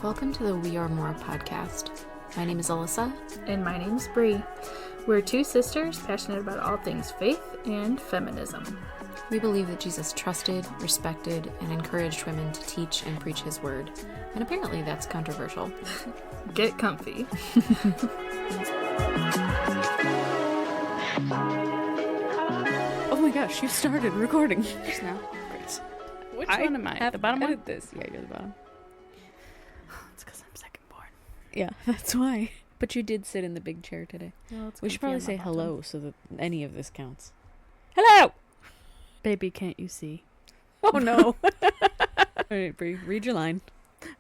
Welcome to the We Are More podcast. My name is Alyssa. And my name's Bree. We're two sisters passionate about all things faith and feminism. We believe that Jesus trusted, respected, and encouraged women to teach and preach his word. And apparently that's controversial. Get comfy. Oh my gosh, you started recording Just now. Great. Which one am I? The bottom one? This. Yeah, you're the bottom. It's because I'm second born. Yeah, that's why. But you did sit in the big chair today. Well, We should probably say hello so that any of this counts. Hello! Baby, can't you see? Oh no. All right, Bree, read your line.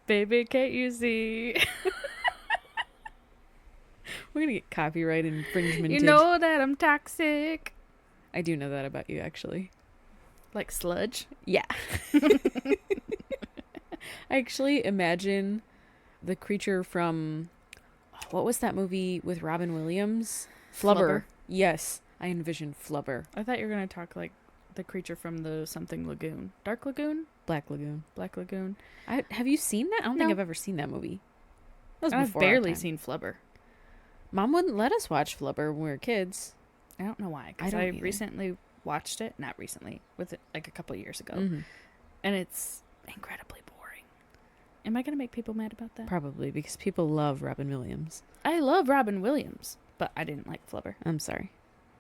Baby, can't you see? We're gonna get copyright infringement. You know that I'm toxic. I do know that about you, actually. Like sludge? Yeah. I actually imagine the creature from, what was that movie with Robin Williams? Flubber. Yes, I envision Flubber. I thought you were going to talk like the creature from the something lagoon. Dark Lagoon? Black Lagoon. Black Lagoon. Have you seen that? I don't think No. I've ever seen that movie. That was I've before our barely time. seen Flubber. Mom wouldn't let us watch Flubber when we were kids. I don't know why. I Because don't I either. recently watched it. Not recently. With it like a couple of years ago. Mhm. And it's incredibly boring. Am I going to make people mad about that? Probably because people love Robin Williams. I love Robin Williams, but I didn't like Flubber. I'm sorry.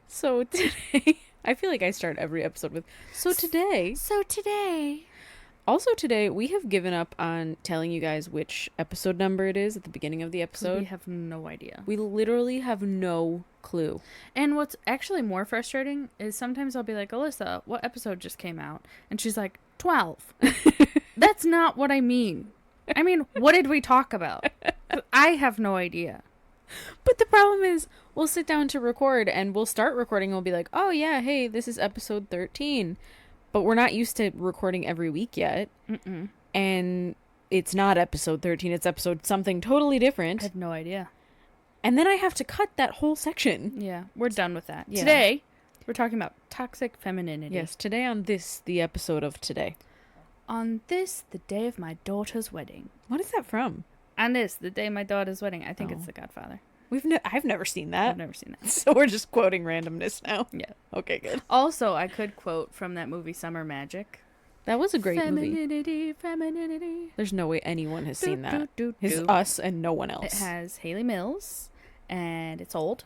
So today, I feel like I start every episode with, so today. So today. Also today, we have given up on telling you guys which episode number it is at the beginning of the We episode. have no idea. We literally have no clue. And what's actually more frustrating is sometimes I'll be like, Alyssa, what episode just came out? And she's like, 12. That's not what I mean. I mean, what did we talk about? I have no idea. But the problem is, we'll sit down to record and we'll start recording and we'll be like, oh yeah, hey, this is episode 13. But we're not used to recording every week yet. Mm-mm. And it's not episode 13, it's episode something totally I different. had no idea. And then I have to cut that whole section. Yeah, we're done with that. Yeah. Today, we're talking about toxic femininity. Yes, today on this, the episode of today. On this, the day of my daughter's wedding. What is that from? On this, the day of my daughter's wedding. I think Oh. it's The Godfather. I've never seen that. I've never seen that. So we're just quoting randomness now. Yeah. Okay, good. Also, I could quote from that movie Summer Magic. That was a great movie. Femininity, femininity. There's no way anyone has seen that. Do, do, It's do. us and no one else. It has Haley Mills, and it's old.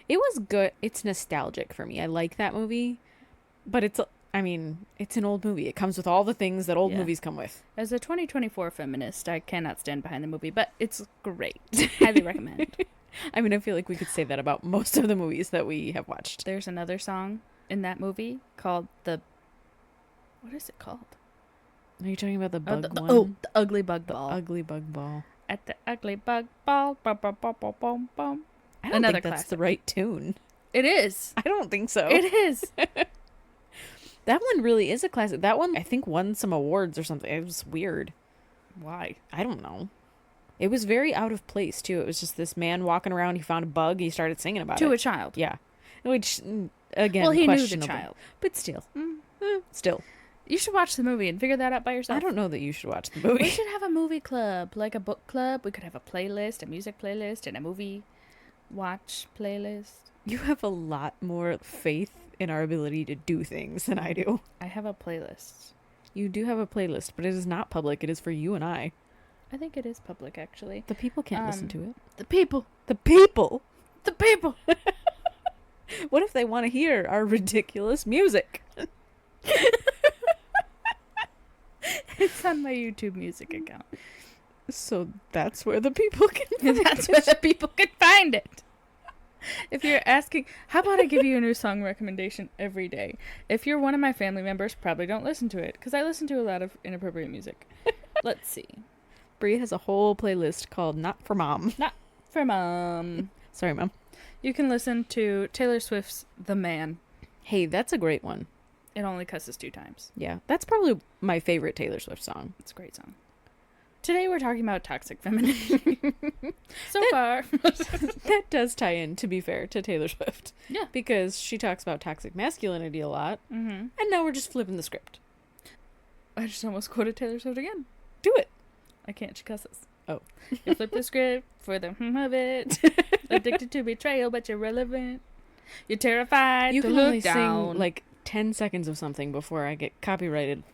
It was good. It's nostalgic for me. I like that movie. But it's an old movie. It comes with all the things that old Yeah. movies come with. As a 2024 feminist, I cannot stand behind the movie, but it's great. Highly recommend. I mean, I feel like we could say that about most of the movies that we have watched. There's another song in that movie called what is it called? Are you talking about the bug one? The Ugly Bug The Ball. ugly bug ball. At the Ugly Bug Ball. Bum, bum, bum, bum, bum, bum. I don't Another think that's classic. the right tune. It is. I don't think so. It is. That one really is a classic. That one, I think, won some awards or something. It was weird. Why? I don't know. It was very out of place, too. It was just this man walking around. He found a bug. He started singing about it. To a child. Yeah. Which, again, Well, he knew the questionable. child. But still. Mm. Still. You should watch the movie and figure that out by yourself. I don't know that you should watch the We movie. should have a movie club, like a book club. We could have a playlist, a music playlist, and a movie watch playlist. You have a lot more faith in our ability to do things than I do. I have a playlist. You do have a playlist, but it is not public. It is for you and I. I think it is public, actually. The people can't listen to it. The people. The people? The people. What if they want to hear our ridiculous music? It's on my YouTube music account. So that's where the people can find That's it. where the people can find it. If you're asking, how about I give you a new song recommendation every day? If you're one of my family members, probably don't listen to it, because I listen to a lot of inappropriate music. Let's see. Bree has a whole playlist called Not for Mom. For Mom. Sorry, Mom. You can listen to Taylor Swift's The Man. Hey, that's a great one. It only cusses 2 times. Yeah, that's probably my favorite Taylor Swift song. It's a great song. Today we're talking about toxic femininity. So far. That does tie in, to be fair, to Taylor Swift. Yeah. Because she talks about toxic masculinity a lot, Mm-hmm. and now we're just flipping the script. I just almost quoted Taylor Swift again. Do it. I can't. She cusses. Oh. You flip the script for the of it. Addicted to betrayal, but you're relevant. You're terrified You to can look only down. sing like 10 seconds of something before I get copyrighted.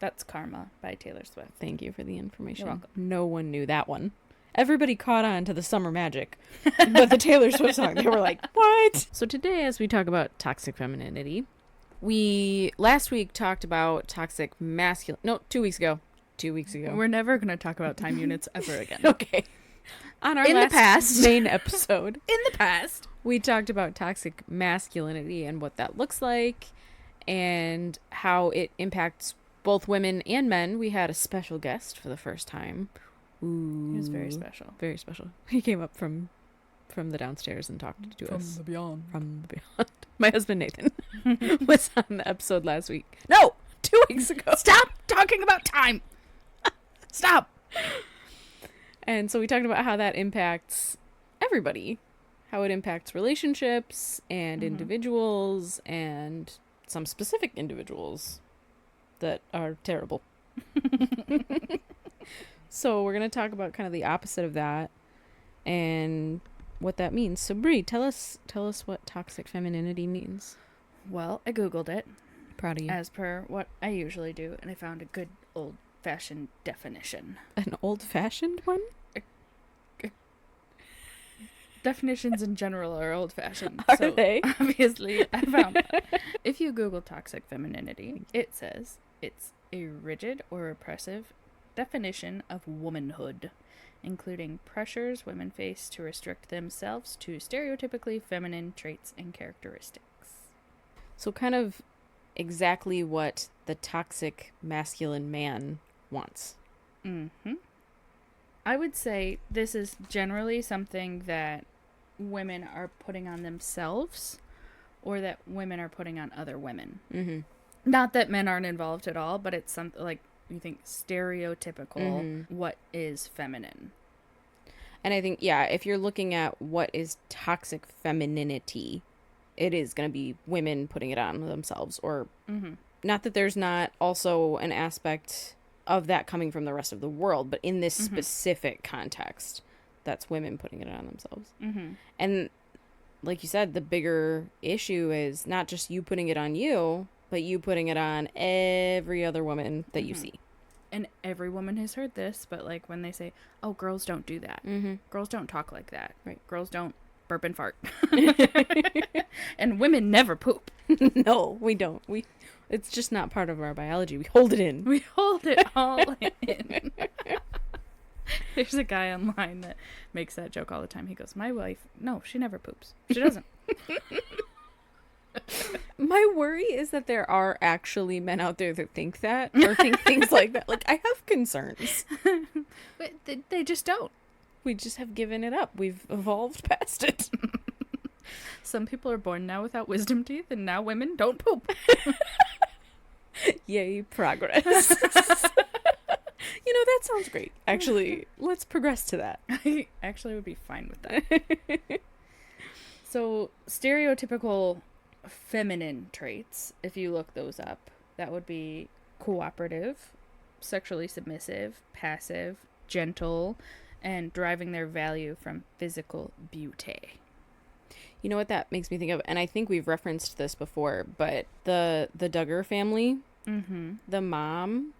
That's Karma by Taylor Swift. Thank you for the information. You're welcome. No one knew that one. Everybody caught on to the Summer Magic, but the Taylor Swift song, they were like, what? So today, as we talk about toxic femininity, we last week talked about toxic masculine. No, 2 weeks ago. 2 weeks ago. We're never going to talk about time units ever again. Okay. On our In the last past. main episode, In the past. we talked about toxic masculinity and what that looks like and how it impacts both women and men. We had a special guest for the first time. Ooh, He was very special. very special. He came up from the downstairs and talked to us. beyond. From the beyond. My husband Nathan was on the episode last week. No, 2 weeks ago. Stop talking about time. Stop. And so we talked about how that impacts everybody, how it impacts relationships and individuals and some specific individuals that are terrible. So we're going to talk about kind of the opposite of that and what that means. So Brie, tell us what toxic femininity means. Well, I Googled it, Proud of you. as per what I usually do, and I found a good old-fashioned definition. An old-fashioned one? Definitions in general are old-fashioned. Are so they? Obviously, I found that. If you Google toxic femininity, it says it's a rigid or oppressive definition of womanhood, including pressures women face to restrict themselves to stereotypically feminine traits and characteristics. So kind of exactly what the toxic masculine man wants. Mm-hmm. I would say this is generally something that women are putting on themselves or that women are putting on other women. Mm-hmm. Not that men aren't involved at all, but it's something like you think stereotypical what is feminine. And I think, yeah, if you're looking at what is toxic femininity, it is going to be women putting it on themselves. Or not that there's not also an aspect of that coming from the rest of the world, but in this specific context, that's women putting it on themselves. And like you said, the bigger issue is not just you putting it on you, but you putting it on every other woman that you see. And every woman has heard this, but like when they say, oh, girls don't do that. Girls don't talk like that. Right. Girls don't burp and fart. And women never poop. No, we don't. It's just not part of our biology. We hold it in. We hold it all in. There's a guy online that makes that joke all the time. He goes, my wife, no, she never poops. She doesn't. My worry is that there are actually men out there that think that or think things like that. Like, I have concerns. But they just don't. We just have given it up. We've evolved past it. Some people are born now without wisdom teeth, and now women don't poop. Yay, progress. That sounds great. Actually, let's progress to that. I actually would be fine with that. So, stereotypical feminine traits, if you look those up, that would be cooperative, sexually submissive, passive, gentle, and deriving their value from physical beauty. You know what that makes me think of? And I think we've referenced this before, but the Duggar family, the mom,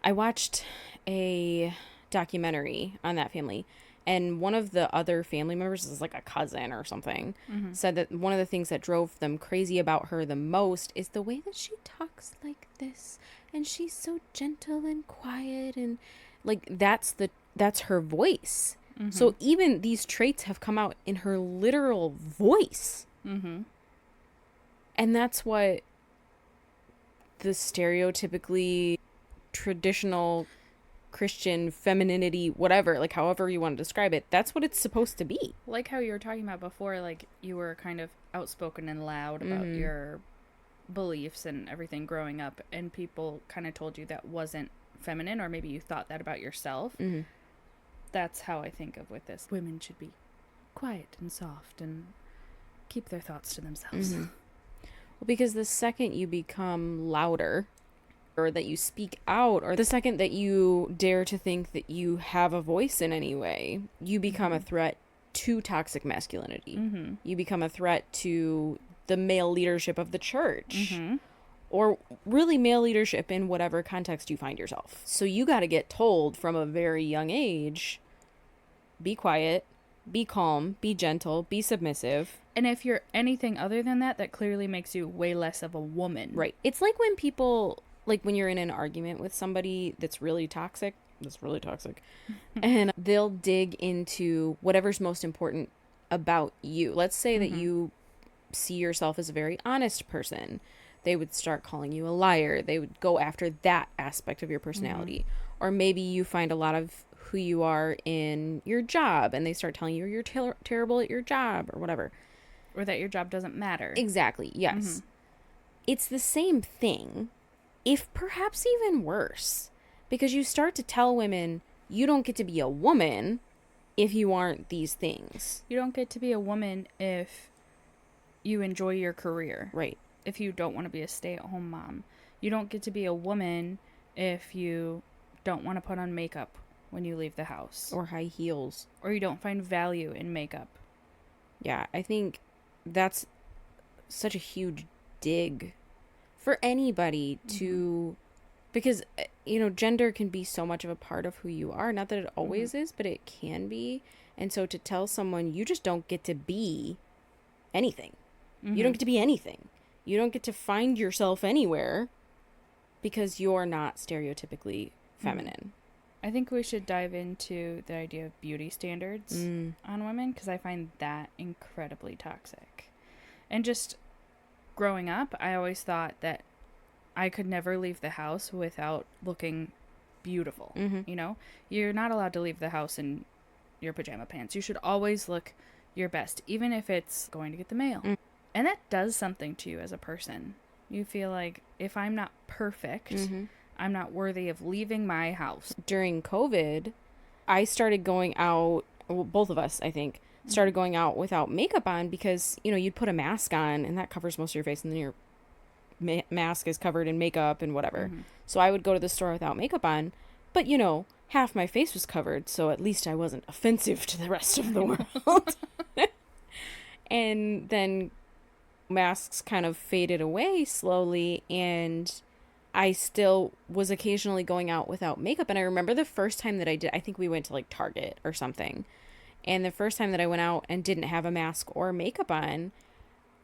I watched a documentary on that family, and one of the other family members is like a cousin or something, said that one of the things that drove them crazy about her the most is the way that she talks like this, and she's so gentle and quiet, and like that's her voice. So even these traits have come out in her literal voice. And that's what the stereotypically traditional Christian femininity, whatever, like however you want to describe it, that's what it's supposed to be. Like how you were talking about before, like you were kind of outspoken and loud about your beliefs and everything growing up, and people kind of told you that wasn't feminine, or maybe you thought that about yourself. That's how I think of with this. Women should be quiet and soft and keep their thoughts to themselves. Well, because the second you become louder or that you speak out, or the second that you dare to think that you have a voice in any way, you become a threat to toxic masculinity. You become a threat to the male leadership of the church. Or really male leadership in whatever context you find yourself. So you got to get told from a very young age, be quiet, be calm, be gentle, be submissive. And if you're anything other than that, that clearly makes you way less of a woman. Right. It's like when people, like when you're in an argument with somebody that's really toxic, and they'll dig into whatever's most important about you. Let's say that you see yourself as a very honest person. They would start calling you a liar. They would go after that aspect of your personality. Or maybe you find a lot of who you are in your job and they start telling you you're terrible at your job or whatever. Or that your job doesn't matter. Exactly. Yes. It's the same thing, if perhaps even worse, because you start to tell women you don't get to be a woman if you aren't these things. You don't get to be a woman if you enjoy your career. Right. If you don't want to be a stay-at-home mom. You don't get to be a woman if you don't want to put on makeup when you leave the house. Or high heels. Or you don't find value in makeup. Yeah, I think that's such a huge dig for anybody to... Because, you know, gender can be so much of a part of who you are. Not that it always is, but it can be. And so to tell someone you just don't get to be anything. You don't get to be anything. You don't get to find yourself anywhere because you're not stereotypically feminine. I think we should dive into the idea of beauty standards on women, because I find that incredibly toxic. And just growing up, I always thought that I could never leave the house without looking beautiful. You know, you're not allowed to leave the house in your pajama pants. You should always look your best, even if it's going to get the mail. And that does something to you as a person. You feel like, if I'm not perfect, I'm not worthy of leaving my house. During COVID, I started going out, well, both of us, I think, started going out without makeup on because, you know, you'd put a mask on and that covers most of your face and then your mask is covered in makeup and whatever. So I would go to the store without makeup on, but, you know, half my face was covered, so at least I wasn't offensive to the rest of the world. And then masks kind of faded away slowly, and I still was occasionally going out without makeup. And I remember the first time that I did, I think we went to like Target or something, and the first time that I went out and didn't have a mask or makeup on,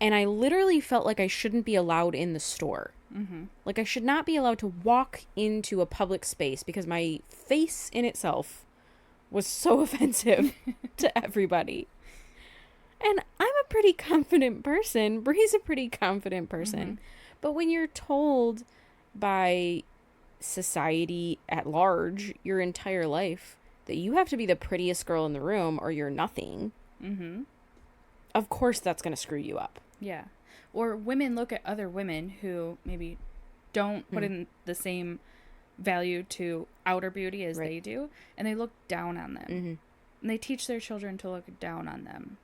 and I literally felt like I shouldn't be allowed in the store. Like I should not be allowed to walk into a public space because my face in itself was so offensive to everybody. And I'm a pretty confident person. Bree's a pretty confident person. But when you're told by society at large your entire life that you have to be the prettiest girl in the room or you're nothing, of course that's going to screw you up. Yeah. Or women look at other women who maybe don't put in the same value to outer beauty as they do, and they look down on them. And they teach their children to look down on them.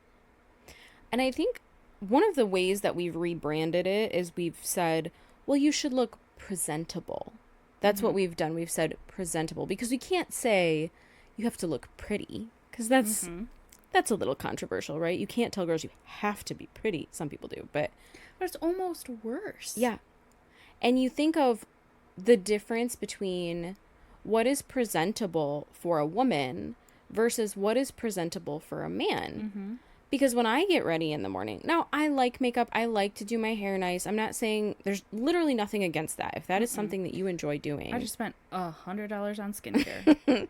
And I think one of the ways that we've rebranded it is we've said, well, you should look presentable. That's what we've done. We've said presentable, because we can't say you have to look pretty, because that's a little controversial, right? You can't tell girls you have to be pretty. Some people do, but it's almost worse. Yeah. And you think of the difference between what is presentable for a woman versus what is presentable for a man. Because when I get ready in the morning, now I like makeup. I like to do my hair nice. I'm not saying, there's literally nothing against that. If that is something that you enjoy doing. I just spent $100 on skincare.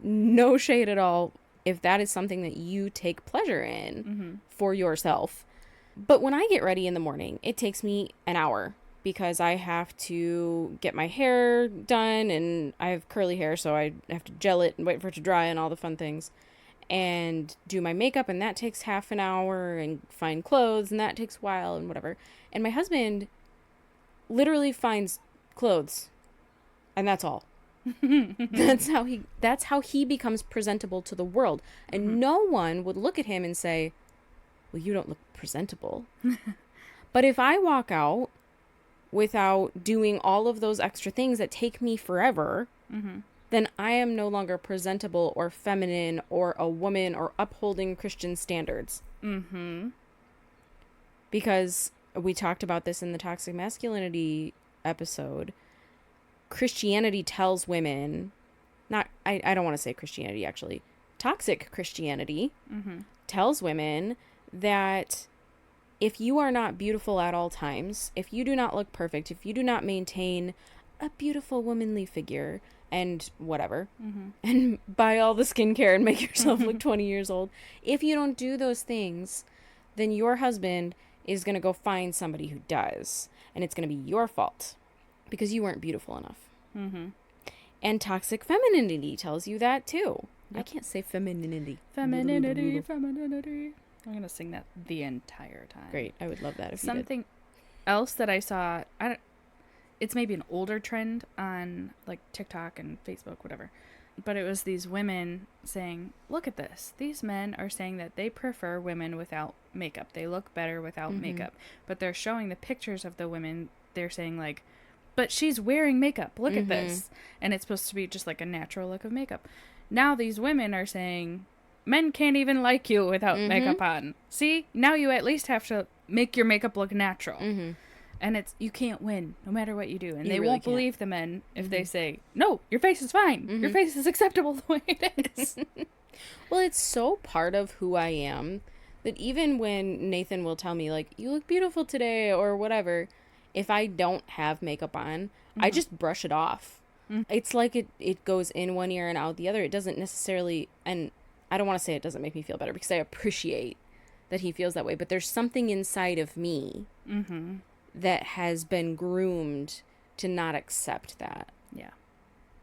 No shade at all. If that is something that you take pleasure in for yourself. But when I get ready in the morning, it takes me an hour because I have to get my hair done, and I have curly hair, so I have to gel it and wait for it to dry and all the fun things. And do my makeup, and that takes half an hour, and find clothes, and that takes a while, and whatever. And my husband literally finds clothes, and that's all. That's how he becomes presentable to the world. And no one would look at him and say, well, you don't look presentable. But if I walk out without doing all of those extra things that take me forever, then I am no longer presentable or feminine or a woman or upholding Christian standards. Because we talked about this in the Toxic Masculinity episode. Christianity tells women, I don't want to say Christianity, actually. Toxic Christianity tells women that if you are not beautiful at all times, if you do not look perfect, if you do not maintain a beautiful womanly figure and whatever, and buy all the skincare and make yourself look 20 years old, if you don't do those things, then your husband is going to go find somebody who does. And it's going to be your fault because you weren't beautiful enough. And toxic femininity tells you that too. Yep. I can't say femininity. Femininity. I'm going to sing that the entire time. Great. I would love that if Something else that I saw, it's maybe an older trend on like TikTok and Facebook, whatever. But it was these women saying, look at this. These men are saying that they prefer women without makeup. They look better without makeup. But they're showing the pictures of the women. They're saying like, but she's wearing makeup. Look at this. And it's supposed to be just like a natural look of makeup. Now these women are saying, men can't even like you without makeup on. See, now you at least have to make your makeup look natural. And you can't win no matter what you do. And they really won't believe the men if they say, no, your face is fine. Your face is acceptable the way it is. Well, it's so part of who I am that even when Nathan will tell me, like, you look beautiful today or whatever, if I don't have makeup on, I just brush it off. It's like it goes in one ear and out the other. It doesn't necessarily, and I don't want to say it doesn't make me feel better because I appreciate that he feels that way. But there's something inside of me that has been groomed to not accept that. Yeah.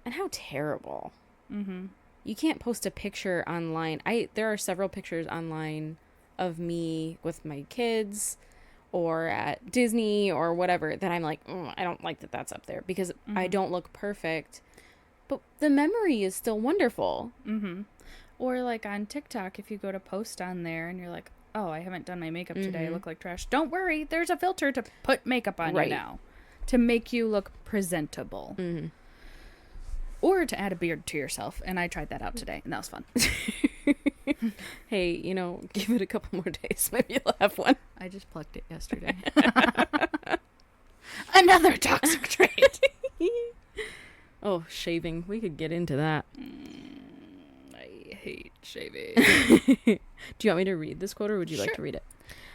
And how terrible. You can't post a picture online. There are several pictures online of me with my kids or at Disney or whatever that I'm like, I don't like that that's up there because I don't look perfect. But the memory is still wonderful. Or like on TikTok, if you go to post on there and you're like, oh, I haven't done my makeup today. I look like trash. Don't worry. There's a filter to put makeup on you now to make you look presentable. Or to add a beard to yourself. And I tried that out today, and that was fun. Hey, give it a couple more days. Maybe you'll have one. I just plucked it yesterday. Another toxic trait. Oh, shaving. We could get into that. I hate shaving. Do you want me to read this quote, or would you like to read it?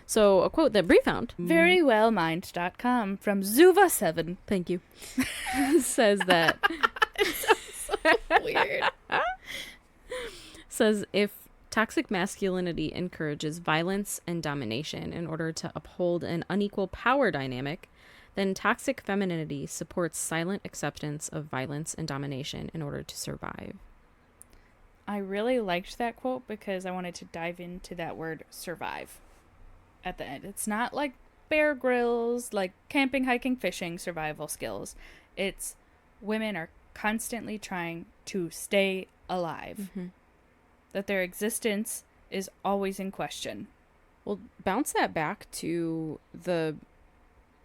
So, a quote that Brie found. Verywellmind.com from Zuva7. Thank you. Says that... So weird. Says, if toxic masculinity encourages violence and domination in order to uphold an unequal power dynamic, then toxic femininity supports silent acceptance of violence and domination in order to survive. I really liked that quote because I wanted to dive into that word survive at the end. It's not like Bear Grylls, like camping, hiking, fishing, survival skills. It's women are constantly trying to stay alive. That their existence is always in question. Well, bounce that back to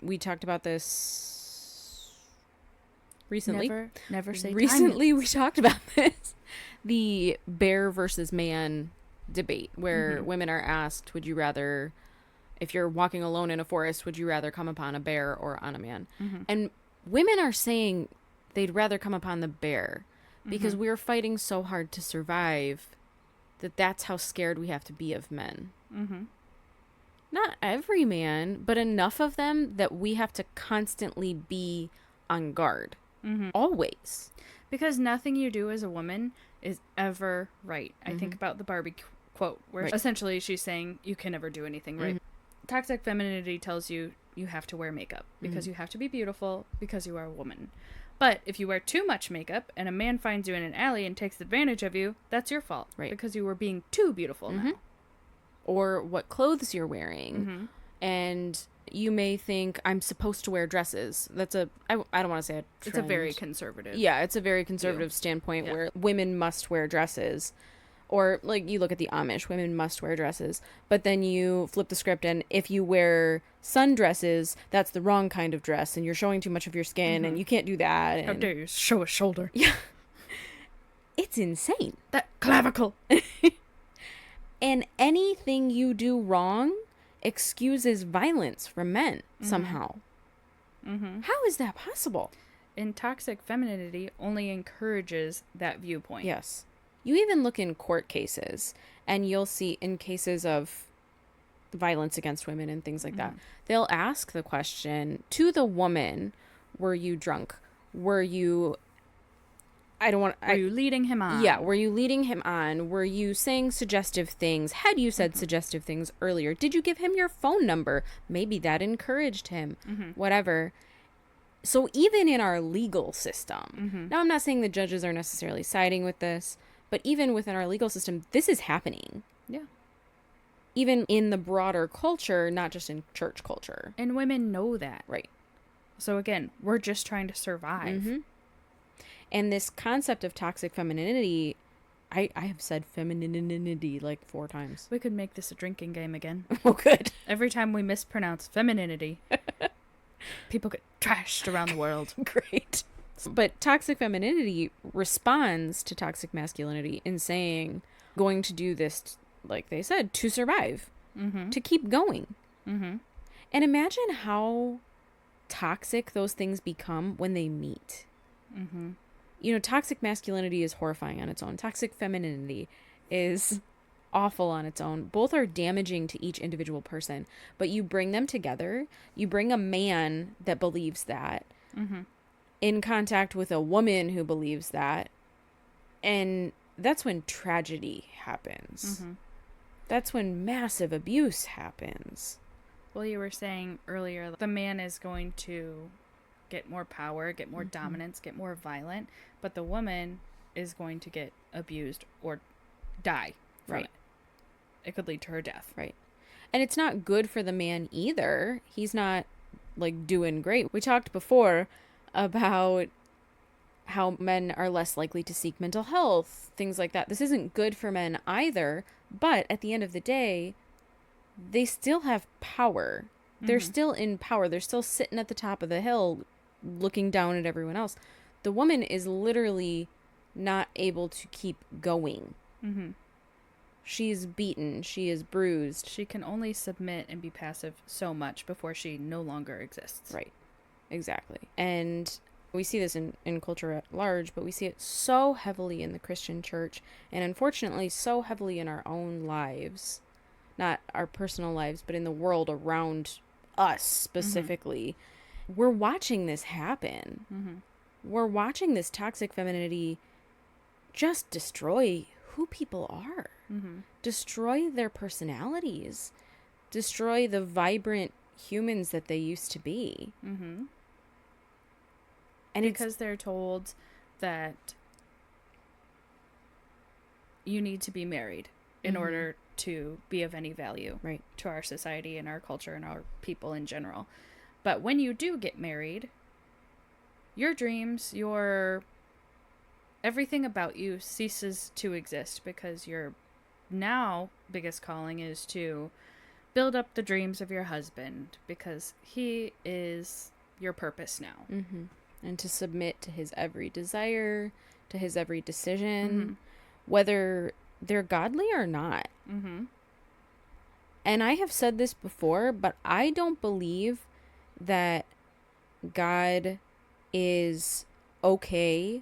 we talked about this recently. Never say recently we talked about this. The bear versus man debate where women are asked, would you rather, if you're walking alone in a forest, would you rather come upon a bear or on a man? And women are saying they'd rather come upon the bear because we're fighting so hard to survive that's how scared we have to be of men. Not every man, but enough of them that we have to constantly be on guard. Always. Because nothing you do as a woman is ever right. I think about the Barbie quote where essentially she's saying you can never do anything right. Toxic femininity tells you you have to wear makeup because you have to be beautiful because you are a woman. But if you wear too much makeup and a man finds you in an alley and takes advantage of you, that's your fault. Right. Because you were being too beautiful now. Or what clothes you're wearing. And you may think, I'm supposed to wear dresses. That's I don't want to say a trend. It's a very conservative. Yeah, it's a very conservative standpoint where women must wear dresses. Or, like, you look at the Amish, women must wear dresses. But then you flip the script, and if you wear sundresses, that's the wrong kind of dress, and you're showing too much of your skin, and you can't do that. And How dare you show a shoulder? Yeah. It's insane. That clavicle. And anything you do wrong excuses violence from men somehow. How is that possible? And toxic femininity only encourages that viewpoint. Yes. You even look in court cases, and you'll see in cases of violence against women and things like that, they'll ask the question to the woman, were you drunk? Were you... Were you leading him on? Yeah, were you leading him on? Were you saying suggestive things? Had you said suggestive things earlier? Did you give him your phone number? Maybe that encouraged him. Whatever. So even in our legal system, now I'm not saying the judges are necessarily siding with this, but even within our legal system, this is happening. Yeah. Even in the broader culture, not just in church culture. And women know that. Right. So again, we're just trying to survive. And this concept of toxic femininity, I have said femininity like 4 times. We could make this a drinking game again. Oh, good. Every time we mispronounce femininity, people get trashed around the world. Great. But toxic femininity responds to toxic masculinity in saying, going to do this, like they said, to survive, to keep going. And imagine how toxic those things become when they meet. You know, toxic masculinity is horrifying on its own. Toxic femininity is awful on its own. Both are damaging to each individual person. But you bring them together. You bring a man that believes that in contact with a woman who believes that. And that's when tragedy happens. That's when massive abuse happens. Well, you were saying earlier, the man is going to get more power, get more dominance, get more violent, but the woman is going to get abused or die from it. It could lead to her death. Right. And it's not good for the man either. He's not, like, doing great. We talked before about how men are less likely to seek mental health, things like that. This isn't good for men either, but at the end of the day, they still have power. They're still in power. They're still sitting at the top of the hill looking down at everyone else. The woman is literally not able to keep going. She's beaten. She is bruised. She can only submit and be passive so much before she no longer exists. Right. Exactly. And we see this in culture at large, but we see it so heavily in the Christian church, and unfortunately so heavily in our own lives. Not our personal lives, but in the world around us specifically. We're watching this happen. We're watching this toxic femininity just destroy who people are. Destroy their personalities. Destroy the vibrant humans that they used to be. And because they're told that you need to be married in order to be of any value to our society and our culture and our people in general. But when you do get married, your dreams, everything about you ceases to exist, because your now biggest calling is to build up the dreams of your husband, because he is your purpose now. And to submit to his every desire, to his every decision, whether they're godly or not. And I have said this before, but I don't believe that God is okay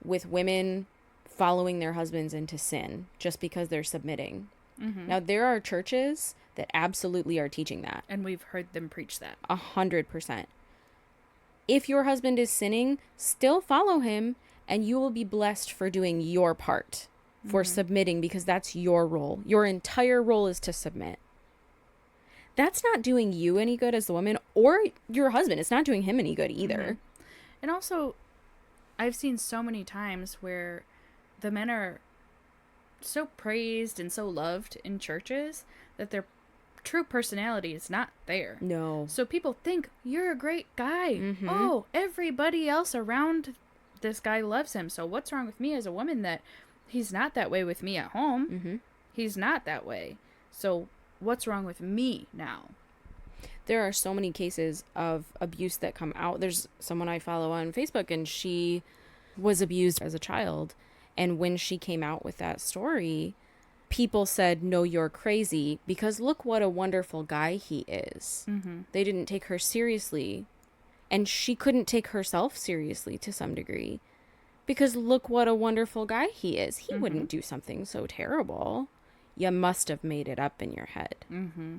with women following their husbands into sin just because they're submitting. Now, there are churches that absolutely are teaching that. And we've heard them preach that. 100%. If your husband is sinning, still follow him, and you will be blessed for doing your part, for submitting, because that's your role. Your entire role is to submit. That's not doing you any good as the woman, or your husband. It's not doing him any good either. And also, I've seen so many times where the men are so praised and so loved in churches that their true personality is not there. No. So people think, you're a great guy. Oh, everybody else around this guy loves him. So what's wrong with me as a woman that He's not that way with me at home. Mm-hmm. He's not that way. So what's wrong with me now? There are so many cases of abuse that come out. There's someone I follow on Facebook, and she was abused as a child. And when she came out with that story, people said, no, you're crazy, because look what a wonderful guy he is. Mm-hmm. They didn't take her seriously. And she couldn't take herself seriously to some degree, because look what a wonderful guy he is. He wouldn't do something so terrible. You must have made it up in your head. Mm-hmm.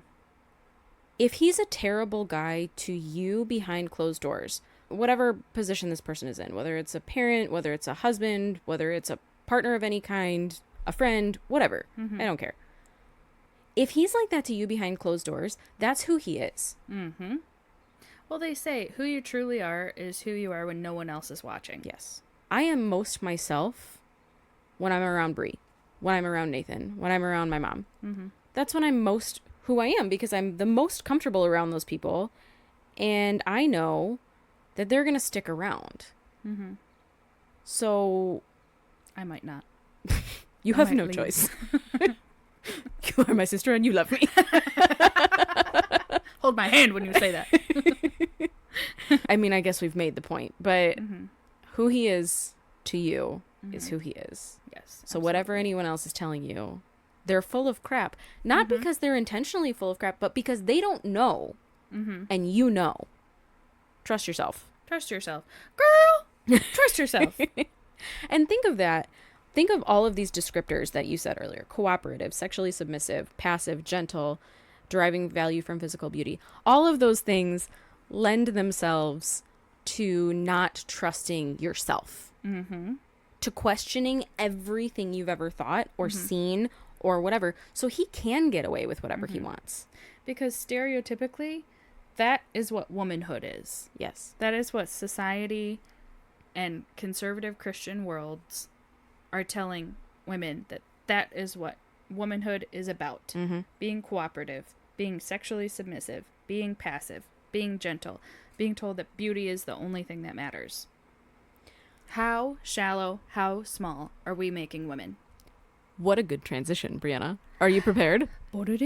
If he's a terrible guy to you behind closed doors, whatever position this person is in, whether it's a parent, whether it's a husband, whether it's a partner of any kind, a friend, whatever, I don't care. If he's like that to you behind closed doors, that's who he is. Mm-hmm. Well, they say who you truly are is who you are when no one else is watching. Yes. I am most myself when I'm around Bree, when I'm around Nathan, when I'm around my mom. Mm-hmm. That's when I'm most who I am, because I'm the most comfortable around those people. And I know that they're going to stick around. Mm-hmm. So I might not. you have no choice. You are my sister and you love me. Hold my hand when you say that. I mean, I guess we've made the point, but who he is to you is who he is. Yes. So absolutely. whatever anyone else is telling you, they're full of crap. Not because they're intentionally full of crap, but because they don't know. And you know. Trust yourself. Trust yourself. Girl! Trust yourself. And think of that. Think of all of these descriptors that you said earlier. Cooperative, sexually submissive, passive, gentle, deriving value from physical beauty. All of those things lend themselves to not trusting yourself. To questioning everything you've ever thought or seen or whatever. So he can get away with whatever he wants. Because stereotypically, that is what womanhood is. Yes. That is what society and conservative Christian worlds are telling women, that that is what womanhood is about. Being cooperative, being sexually submissive, being passive, being gentle, being told that beauty is the only thing that matters. How shallow, how small are we making women? What a good transition, Brianna. Are you prepared? No one's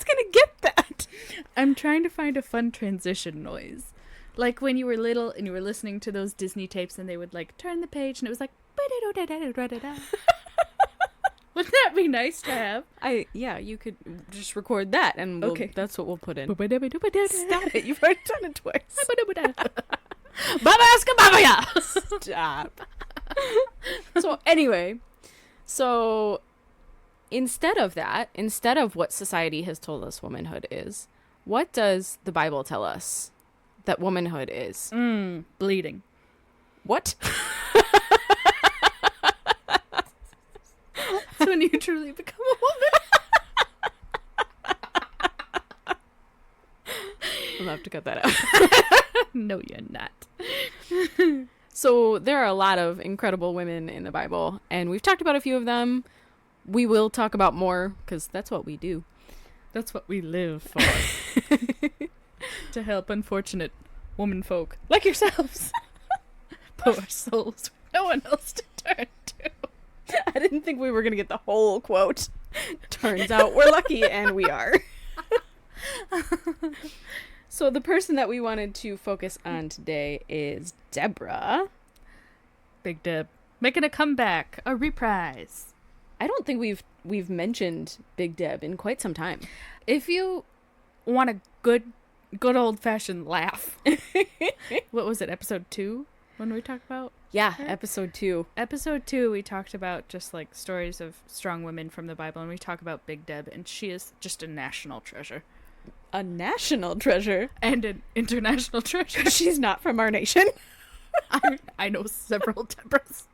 gonna get that. I'm trying to find a fun transition noise. Like when you were little and you were listening to those Disney tapes and they would like turn the page and it was like wouldn't that be nice to have? Yeah, you could just record that and okay. That's what we'll put in. Stop it, you've already done it twice. Stop. So anyway, instead of what society has told us womanhood is, what does the Bible tell us that womanhood is? Bleeding. What? That's when you truly become a woman. I'll have to cut that out. No, you're not. So there are a lot of incredible women in the Bible, and we've talked about a few of them. We will talk about more, because that's what we do. That's what we live for. To help unfortunate woman folk like yourselves. Poor souls. No one else to turn to. I didn't think we were going to get the whole quote. Turns out we're lucky, and we are. So the person that we wanted to focus on today is Deborah. Big Deb. Making a comeback. A reprise. I don't think we've mentioned Big Deb in quite some time. If you want a good old-fashioned laugh. What was it, episode 2 when we talked about? Yeah, episode 2. Episode 2, we talked about just like stories of strong women from the Bible, and we talk about Big Deb, and she is just a national treasure. A national treasure? And an international treasure. She's not from our nation. I know several Deborahs.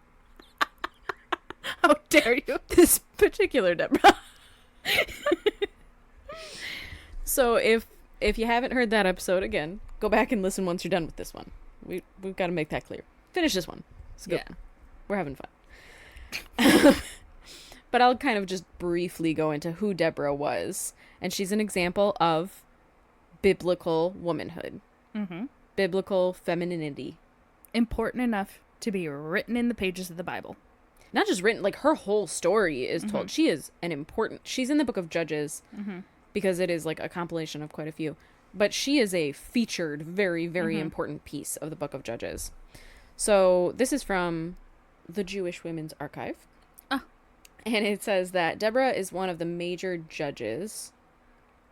How dare you? This particular Deborah. So if you haven't heard that episode, again, go back and listen once you're done with this one. We've got to make that clear. Finish this one. It's good. Yeah. We're having fun. But I'll kind of just briefly go into who Deborah was. And she's an example of biblical womanhood. Mm-hmm. Biblical femininity. Important enough to be written in the pages of the Bible. Not just written, like her whole story is told. She is she's in the book of Judges because it is like a compilation of quite a few. But she is a featured, very, very important piece of the book of Judges. So this is from the Jewish Women's Archive. And it says that Deborah is one of the major judges,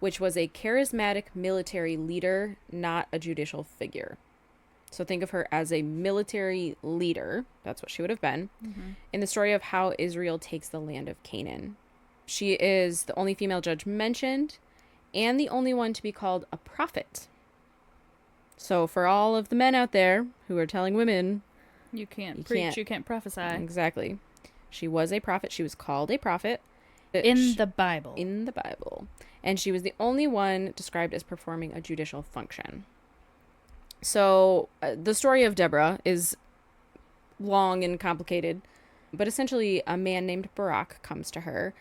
which was a charismatic military leader, not a judicial figure. So think of her as a military leader. That's what she would have been. In the story of how Israel takes the land of Canaan. She is the only female judge mentioned and the only one to be called a prophet. So for all of the men out there who are telling women, you can't preach, you can't prophesy. Exactly. She was a prophet. She was called a prophet. In the Bible. In the Bible. And she was the only one described as performing a judicial function. So the story of Deborah is long and complicated, but essentially a man named Barak comes to her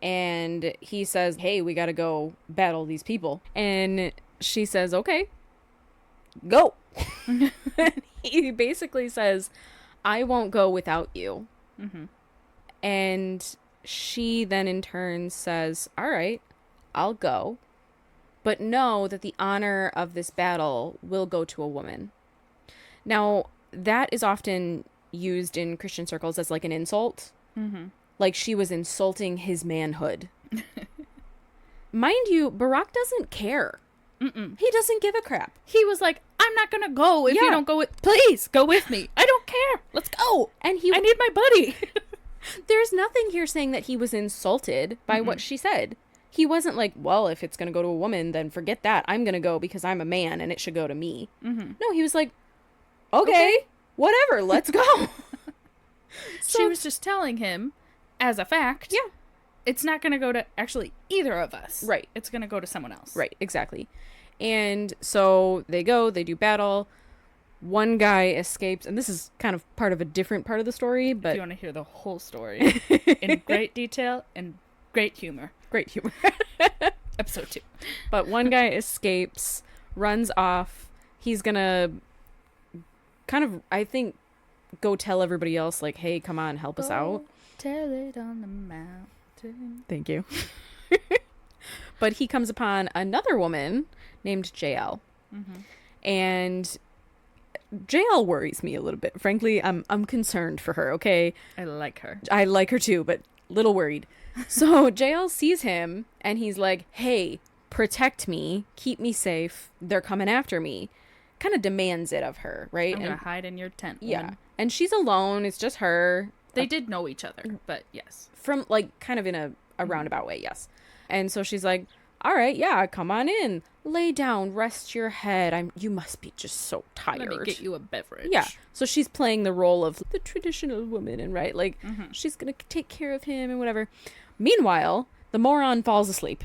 and he says, hey, we got to go battle these people. And she says, okay, go. He basically says, I won't go without you. And she then in turn says, all right, I'll go, but know that the honor of this battle will go to a woman. Now, that is often used in Christian circles as like an insult. Like she was insulting his manhood. Mind you, Barak doesn't care. He doesn't give a crap. He was like, I'm not going to go if you don't go with... Please, go with me. I don't care. Let's go. And I need my buddy. There's nothing here saying that he was insulted by what she said. He wasn't like, well, if it's going to go to a woman, then forget that. I'm going to go because I'm a man and it should go to me. No, he was like, okay. Whatever, let's go. She was just telling him, as a fact, it's not going to go to actually either of us. Right. It's going to go to someone else. Right, exactly. And so they go, they do battle. One guy escapes, and this is kind of part of a different part of the story, but... If you want to hear the whole story in great detail and great humor. Great humor. Episode 2. But one guy escapes, runs off. He's gonna kind of, I think, go tell everybody else, like, hey, come on, help us out. Tell it on the mountain. Thank you. But he comes upon another woman named JL. And JL worries me a little bit. Frankly, I'm concerned for her, okay? I like her. I like her too, but little worried. So JL sees him and he's like, hey, protect me, keep me safe. They're coming after me. Kind of demands it of her, right? I'm going to hide in your tent. Yeah. Woman. And she's alone. It's just her. They did know each other, but yes. From like kind of in a roundabout way, yes. And so she's like, all right, yeah, come on in. Lay down, rest your head. You must be just so tired. Let me get you a beverage. Yeah. So she's playing the role of the traditional woman and right, like she's going to take care of him and whatever. Meanwhile, the moron falls asleep.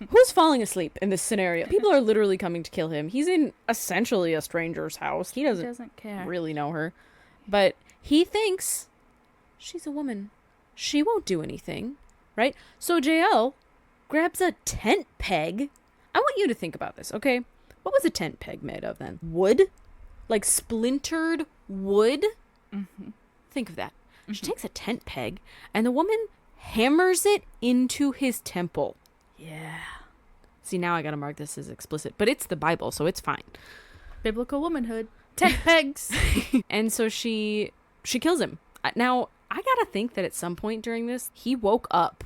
Who's falling asleep in this scenario? People are literally coming to kill him. He's in essentially a stranger's house. He doesn't care. Really know her. But he thinks she's a woman. She won't do anything, right? So JL grabs a tent peg. I want you to think about this, okay? What was a tent peg made of then? Wood? Like splintered wood? Think of that. She takes a tent peg and the woman hammers it into his temple. Yeah. See, now I gotta mark this as explicit, but it's the Bible, so it's fine. Biblical womanhood. Tent pegs. And so she kills him. Now, I gotta think that at some point during this, he woke up.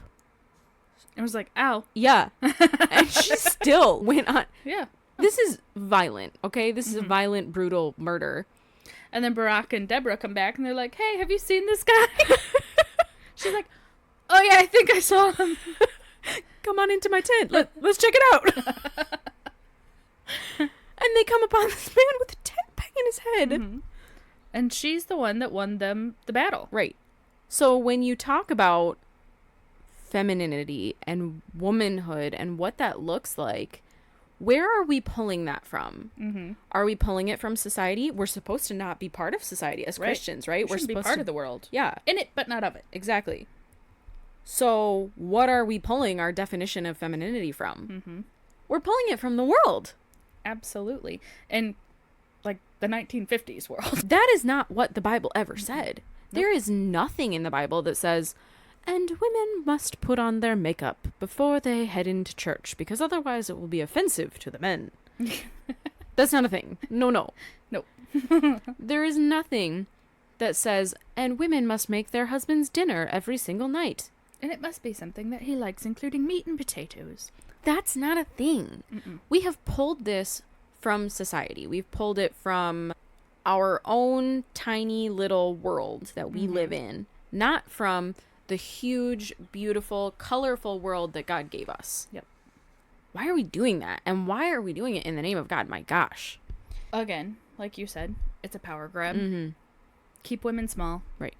And was like, ow. Yeah. And she still went on. Yeah. This is violent, okay? This is a violent, brutal murder. And then Barak and Deborah come back and they're like, hey, have you seen this guy? She's like, oh yeah, I think I saw him. Come on into my tent. Let's check it out. And they come upon this man with a tent peg in his head. And she's the one that won them the battle. Right. So when you talk about femininity and womanhood and what that looks like, where are we pulling that from? Are we pulling it from society? We're supposed to not be part of society as Christians, right? We're supposed to be part of the world. Yeah. In it, but not of it. Exactly. So what are we pulling our definition of femininity from? We're pulling it from the world. Absolutely. And like the 1950s world. That is not what the Bible ever said. There is nothing in the Bible that says, and women must put on their makeup before they head into church, because otherwise it will be offensive to the men. That's not a thing. No. There is nothing that says, and women must make their husbands dinner every single night. And it must be something that he likes, including meat and potatoes. That's not a thing. Mm-mm. We have pulled this from society. We've pulled it from our own tiny little world that we live in, not from the huge, beautiful, colorful world that God gave us. Yep. Why are we doing that? And why are we doing it in the name of God? My gosh. Again, like you said, it's a power grab. Mm-hmm. Keep women small. Right.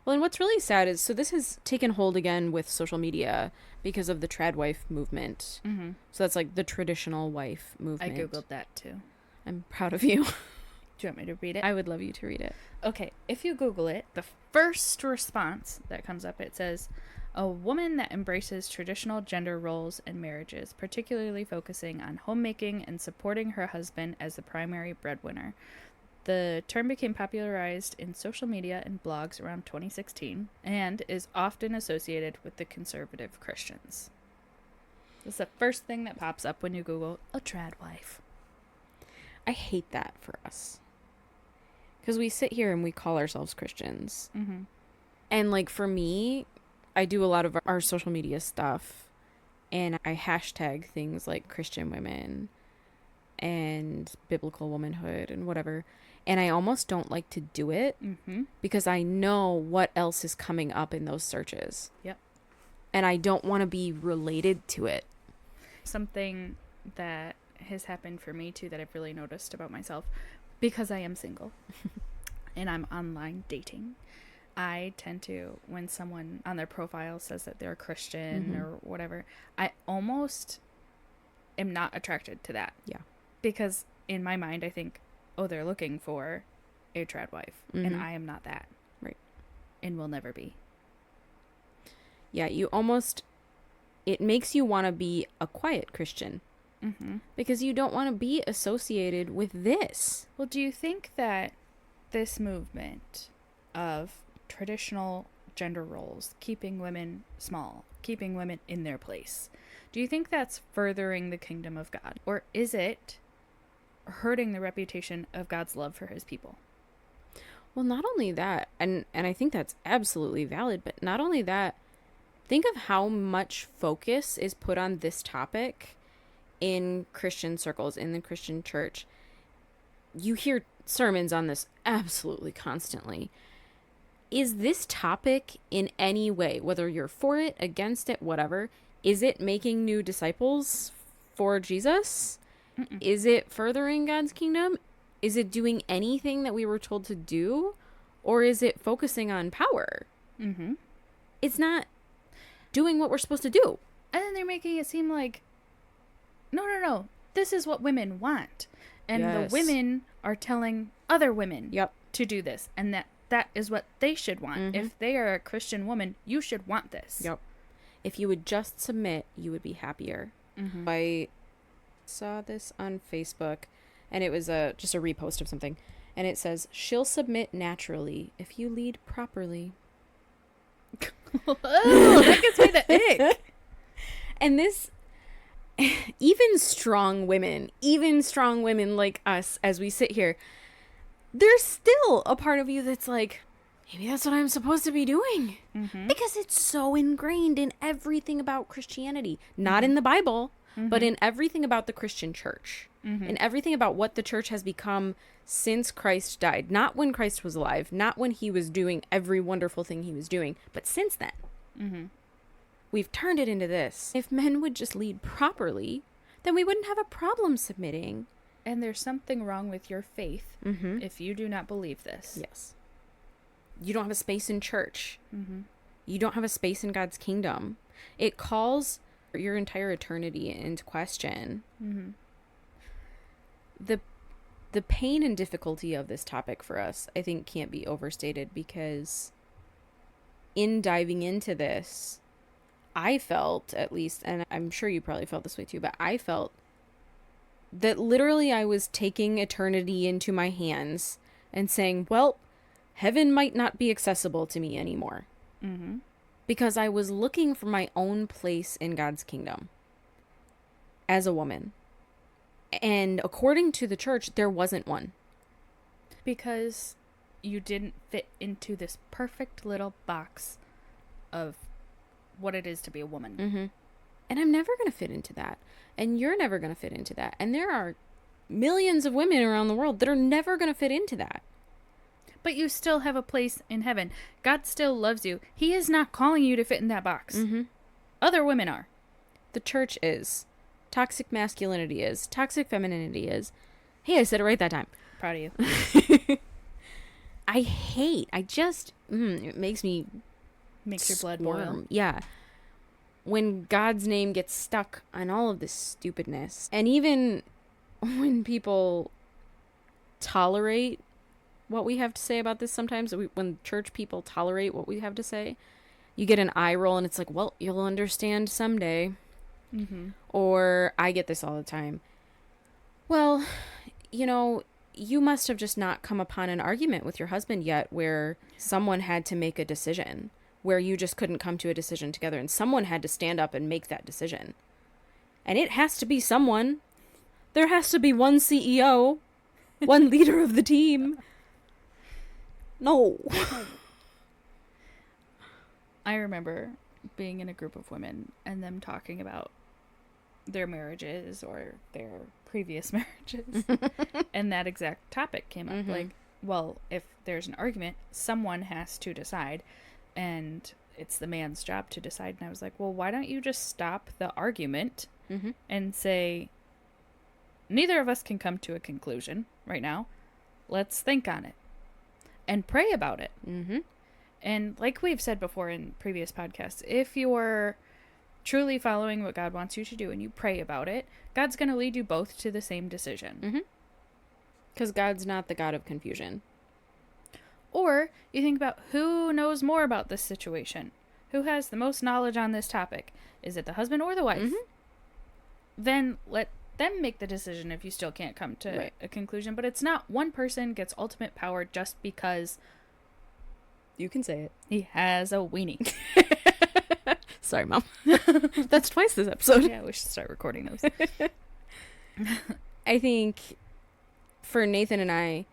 Well, and what's really sad is, so this has taken hold again with social media because of the trad wife movement. Mm-hmm. So that's like the traditional wife movement. I Googled that too. I'm proud of you. Do you want me to read it? I would love you to read it. Okay, if you Google it, the first response that comes up, it says, a woman that embraces traditional gender roles in marriages, particularly focusing on homemaking and supporting her husband as the primary breadwinner. The term became popularized in social media and blogs around 2016 and is often associated with the conservative Christians. That's the first thing that pops up when you Google a trad wife. I hate that for us. Because we sit here and we call ourselves Christians. Mm-hmm. And like for me, I do a lot of our social media stuff. And I hashtag things like Christian women and biblical womanhood and whatever. And I almost don't like to do it because I know what else is coming up in those searches. Yep. And I don't want to be related to it. Something that has happened for me too that I've really noticed about myself, because I am single and I'm online dating, I tend to, when someone on their profile says that they're a Christian or whatever, I almost am not attracted to that. Yeah. Because in my mind, I think, oh, they're looking for a trad wife, and I am not that. Right. And will never be. Yeah, you almost, it makes you want to be a quiet Christian. Because you don't want to be associated with this. Well, do you think that this movement of traditional gender roles, keeping women small, keeping women in their place, do you think that's furthering the kingdom of God? Or is it hurting the reputation of God's love for his people? Well, not only that, and I think that's absolutely valid, but not only that, think of how much focus is put on this topic in Christian circles, in the Christian church. You hear sermons on this absolutely constantly. Is this topic in any way, whether you're for it, against it, whatever, is it making new disciples for Jesus? Mm-mm. Is it furthering God's kingdom? Is it doing anything that we were told to do? Or is it focusing on power? It's not doing what we're supposed to do. And then they're making it seem like, no, this is what women want. And the women are telling other women to do this. And that is what they should want. If they are a Christian woman, you should want this. Yep. If you would just submit, you would be happier. I saw this on Facebook, and it was just a repost of something. And it says, she'll submit naturally if you lead properly. Oh, that gives me the ick. And this, even strong women like us, as we sit here, there's still a part of you that's like, maybe that's what I'm supposed to be doing. Because it's so ingrained in everything about Christianity. Not in the Bible, but in everything about the Christian church. In everything about what the church has become since Christ died. Not when Christ was alive. Not when he was doing every wonderful thing he was doing. But since then. We've turned it into this. If men would just lead properly, then we wouldn't have a problem submitting. And there's something wrong with your faith if you do not believe this. Yes. You don't have a space in church. You don't have a space in God's kingdom. It calls your entire eternity into question. The pain and difficulty of this topic for us, I think, can't be overstated, because in diving into this, I felt, at least, and I'm sure you probably felt this way too, but I felt that literally I was taking eternity into my hands and saying, well, heaven might not be accessible to me anymore. Mm-hmm. Because I was looking for my own place in God's kingdom as a woman. And according to the church, there wasn't one. Because you didn't fit into this perfect little box of what it is to be a woman. Mm-hmm. And I'm never going to fit into that. And you're never going to fit into that. And there are millions of women around the world that are never going to fit into that. But you still have a place in heaven. God still loves you. He is not calling you to fit in that box. Mm-hmm. Other women are. The church is. Toxic masculinity is. Toxic femininity is. Hey, I said it right that time. Proud of you. I just, it makes me Makes your blood squirm. boil. Yeah. When God's name gets stuck on all of this stupidness. And even when people tolerate what we have to say about this sometimes, when church people tolerate what we have to say, you get an eye roll and it's like, well, you'll understand someday. Mm-hmm. Or I get this all the time. Well, you must have just not come upon an argument with your husband yet where someone had to make a decision, where you just couldn't come to a decision together and someone had to stand up and make that decision. And it has to be someone. There has to be one CEO, one leader of the team. No. I remember being in a group of women and them talking about their marriages or their previous marriages. And that exact topic came up. Mm-hmm. Like, well, if there's an argument, someone has to decide. And it's the man's job to decide. And I was like, well, why don't you just stop the argument Mm-hmm. and say, neither of us can come to a conclusion right now. Let's think on it and pray about it. Mm-hmm. And like we've said before in previous podcasts, if you're truly following what God wants you to do and you pray about it, God's going to lead you both to the same decision. Mm-hmm. Because God's not the God of confusion. Or you think about who knows more about this situation. Who has the most knowledge on this topic? Is it the husband or the wife? Mm-hmm. Then let them make the decision if you still can't come to a conclusion. But it's not one person gets ultimate power just because You can say it. he has a weenie. Sorry, Mom. That's twice this episode. Yeah, we should start recording those. I think for Nathan and I,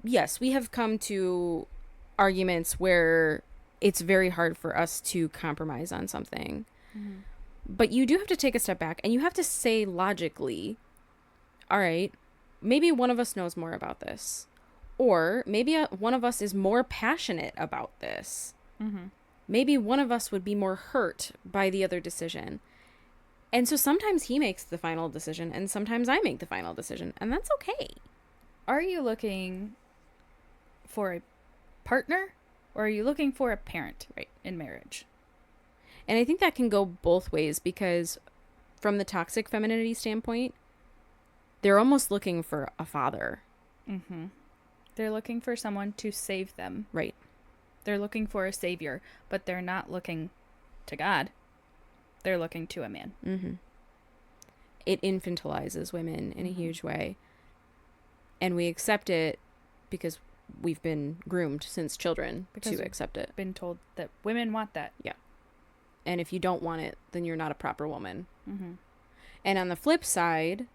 yes, we have come to arguments where it's very hard for us to compromise on something. Mm-hmm. But you do have to take a step back and you have to say logically, all right, maybe one of us knows more about this. Or maybe one of us is more passionate about this. Mm-hmm. Maybe one of us would be more hurt by the other decision. And so sometimes he makes the final decision and sometimes I make the final decision. And that's okay. Are you looking for a partner or are you looking for a parent in marriage? And I think that can go both ways because from the toxic femininity standpoint, they're almost looking for a father. Mm-hmm. They're looking for someone to save them. Right. They're looking for a savior, but they're not looking to God. They're looking to a man. Mm-hmm. It infantilizes women in a huge way. And we accept it because we've been groomed since children to accept it. Been told that women want that. Yeah. And if you don't want it, then you're not a proper woman. Mm-hmm. And on the flip side,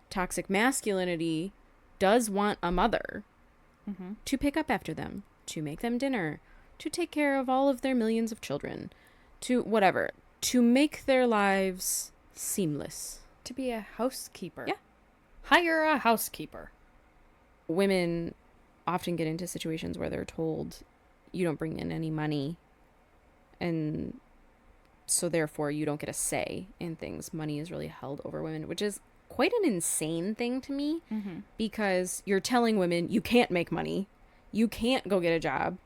toxic masculinity does want a mother to pick up after them, to make them dinner, to take care of all of their millions of children, to whatever, to make their lives seamless. To be a housekeeper. Yeah. Hire a housekeeper. Women often get into situations where they're told, you don't bring in any money, and so therefore you don't get a say in things. Money is really held over women, which is quite an insane thing to me, because you're telling women you can't make money, you can't go get a job,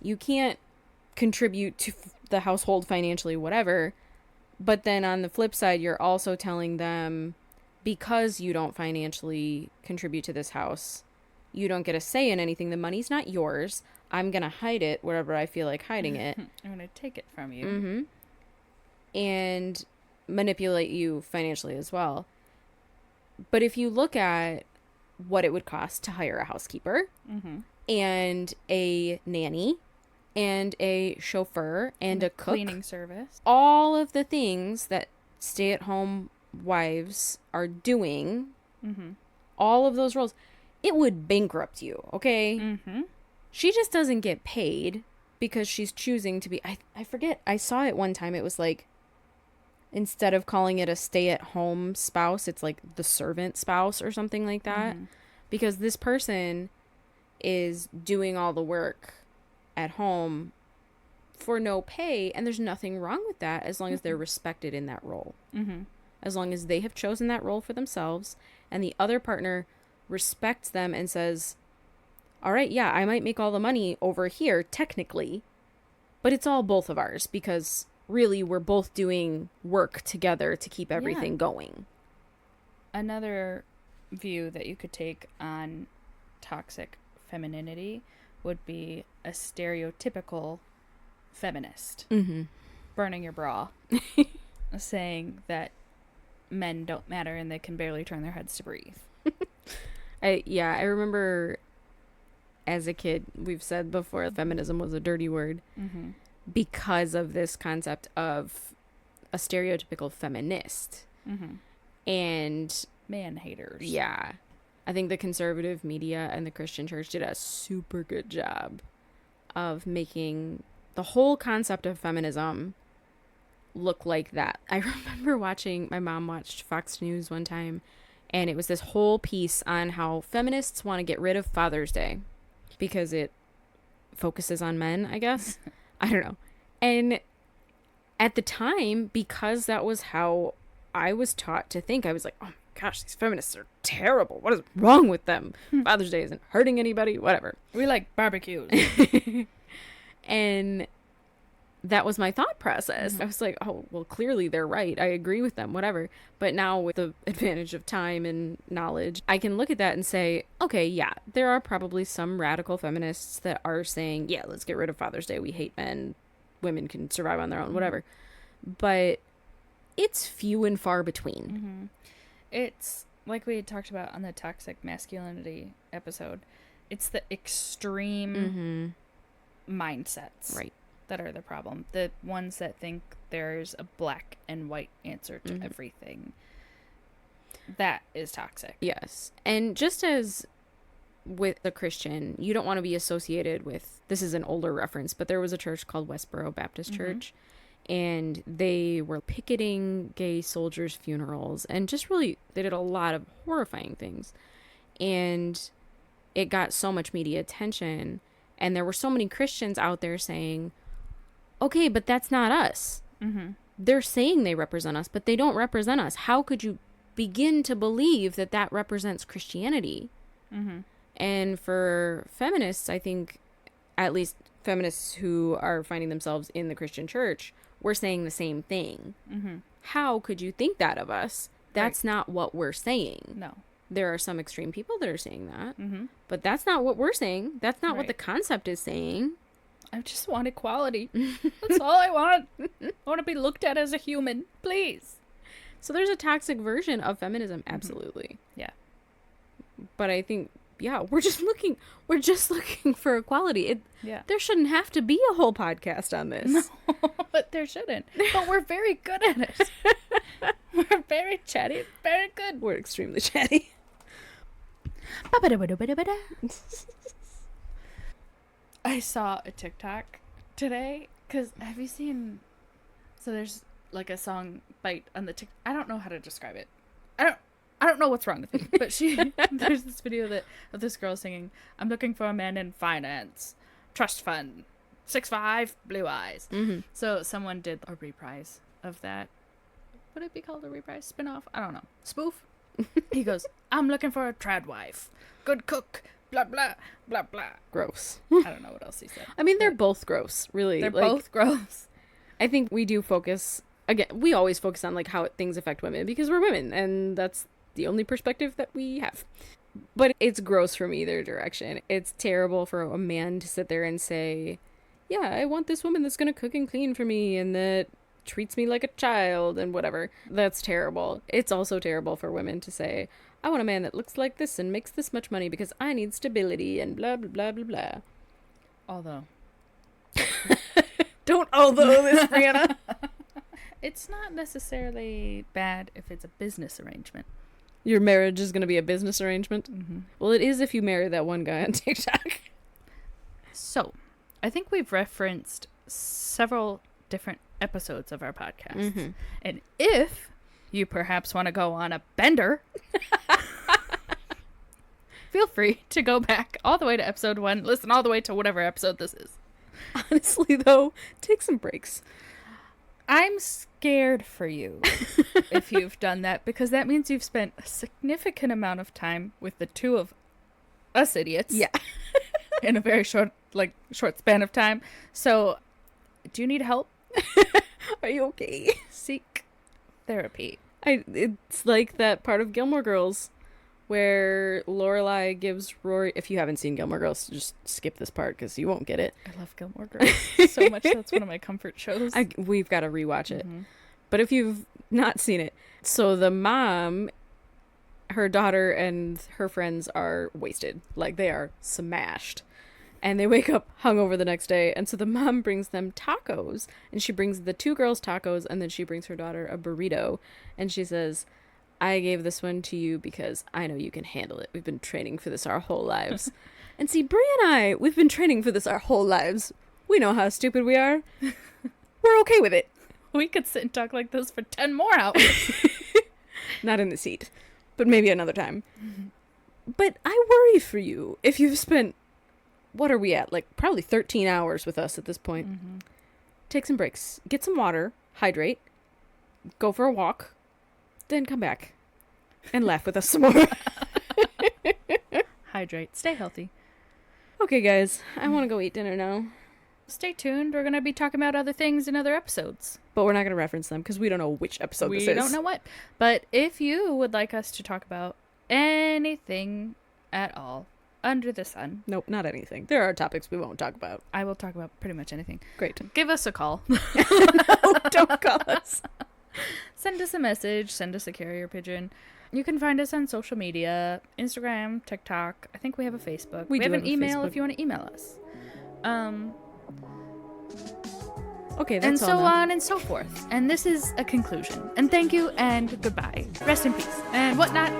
you can't contribute to the household financially, whatever. But then on the flip side, you're also telling them, because you don't financially contribute to this house, you don't get a say in anything. The money's not yours. I'm going to hide it wherever I feel like hiding it. I'm going to take it from you. Mm-hmm. And manipulate you financially as well. But if you look at what it would cost to hire a housekeeper and a nanny and a chauffeur and a cook, cleaning service, all of the things that stay-at-home wives are doing, all of those roles, it would bankrupt you, okay? She just doesn't get paid because she's choosing to be, I forget, I saw it one time, it was like, instead of calling it a stay-at-home spouse, it's like the servant spouse or something like that, because this person is doing all the work at home for no pay, and there's nothing wrong with that as long as they're respected in that role. As long as they have chosen that role for themselves and the other partner respects them and says, all right, yeah, I might make all the money over here technically, but it's all both of ours because really we're both doing work together to keep everything going. Another view that you could take on toxic femininity would be a stereotypical feminist burning your bra, saying that men don't matter and they can barely turn their heads to breathe. I remember as a kid, we've said before, feminism was a dirty word because of this concept of a stereotypical feminist and man haters. Yeah. I think the conservative media and the Christian church did a super good job of making the whole concept of feminism look like that. I remember my mom watched Fox News one time, and it was this whole piece on how feminists want to get rid of Father's Day because it focuses on men, I guess. I don't know. And at the time, because that was how I was taught to think, I was like, oh my gosh, these feminists are terrible. What is wrong with them? Father's Day isn't hurting anybody, whatever. We like barbecues. And that was my thought process. I was like, oh, well, clearly they're right. I agree with them, whatever. But now with the advantage of time and knowledge, I can look at that and say, okay, yeah, there are probably some radical feminists that are saying, yeah, let's get rid of Father's Day. We hate men. Women can survive on their own, whatever. But it's few and far between. It's like we had talked about on the Toxic Masculinity episode. It's the extreme mindsets that are the problem. The ones that think there's a black and white answer to everything. That is toxic. Yes. And just as with the Christian, you don't want to be associated with, this is an older reference, but there was a church called Westboro Baptist Church, and they were picketing gay soldiers' funerals, and just really, they did a lot of horrifying things. And it got so much media attention, and there were so many Christians out there saying, okay, but that's not us. They're saying they represent us, but they don't represent us. How could you begin to believe that that represents Christianity? And for feminists, I think, at least feminists who are finding themselves in the Christian church, we're saying the same thing. How could you think that of us? That's not what we're saying. No. There are some extreme people that are saying that, but that's not what we're saying. That's not what the concept is saying. I just want equality. That's all I want. I want to be looked at as a human, please. So there's a toxic version of feminism, absolutely. Yeah. But I think, yeah, we're just looking for equality. There shouldn't have to be a whole podcast on this. No, but there shouldn't. But we're very good at it. We're very chatty, very good. We're extremely chatty. I saw a TikTok today, because have you seen, so there's like a song bite on the TikTok, I don't know how to describe it. I don't know what's wrong with me, but there's this video of this girl singing, I'm looking for a man in finance, trust fund, 6'5", blue eyes. So someone did a reprise of that. Would it be called a reprise? Spin-off? I don't know. Spoof? He goes, I'm looking for a trad wife, good cook, blah, blah, blah, blah. Gross. I don't know what else he said. I mean, they're both gross, really. They're both gross. I think we do focus, again, we always focus on like how things affect women because we're women, and that's the only perspective that we have. But it's gross from either direction. It's terrible for a man to sit there and say, yeah, I want this woman that's going to cook and clean for me and that treats me like a child and whatever. That's terrible. It's also terrible for women to say, I want a man that looks like this and makes this much money because I need stability and blah, blah, blah, blah, blah. Although. Don't although this, Brianna. It's not necessarily bad if it's a business arrangement. Your marriage is going to be a business arrangement? Mm-hmm. Well, it is if you marry that one guy on TikTok. So, I think we've referenced several different episodes of our podcast. Mm-hmm. And if you perhaps want to go on a bender, feel free to go back all the way to episode 1, listen all the way to whatever episode this is. Honestly, though, take some breaks. I'm scared for you if you've done that, because that means you've spent a significant amount of time with the two of us idiots. Yeah. In a very short span of time. So, do you need help? Are you okay? Seek therapy. It's like that part of Gilmore Girls where Lorelai gives Rory... If you haven't seen Gilmore Girls, just skip this part because you won't get it. I love Gilmore Girls so much. That's one of my comfort shows. We've got to rewatch it. Mm-hmm. But if you've not seen it... So the mom, her daughter, and her friends are wasted. Like, they are smashed. And they wake up hungover the next day. And so the mom brings them tacos. And she brings the two girls tacos. And then she brings her daughter a burrito. And she says... I gave this one to you because I know you can handle it. We've been training for this our whole lives. And see, Brie and we've been training for this our whole lives. We know how stupid we are. We're okay with it. We could sit and talk like this for 10 more hours. Not in the seat, but maybe another time. Mm-hmm. But I worry for you if you've spent, what are we at? Like probably 13 hours with us at this point. Mm-hmm. Take some breaks. Get some water. Hydrate. Go for a walk. Then come back and laugh with us some more. Hydrate. Stay healthy. Okay, guys. I want to go eat dinner now. Stay tuned. We're going to be talking about other things in other episodes. But we're not going to reference them because we don't know which episode this is. We don't know what. But if you would like us to talk about anything at all under the sun. Nope, not anything. There are topics we won't talk about. I will talk about pretty much anything. Great. Give us a call. No, don't call us. Send us a message. Send us a carrier pigeon. You can find us on social media. Instagram, TikTok. I think we have a Facebook. We have an email if you want to email us. Okay, that's and so all now. on and so forth. And this is a conclusion. And thank you and goodbye. Rest in peace. And whatnot.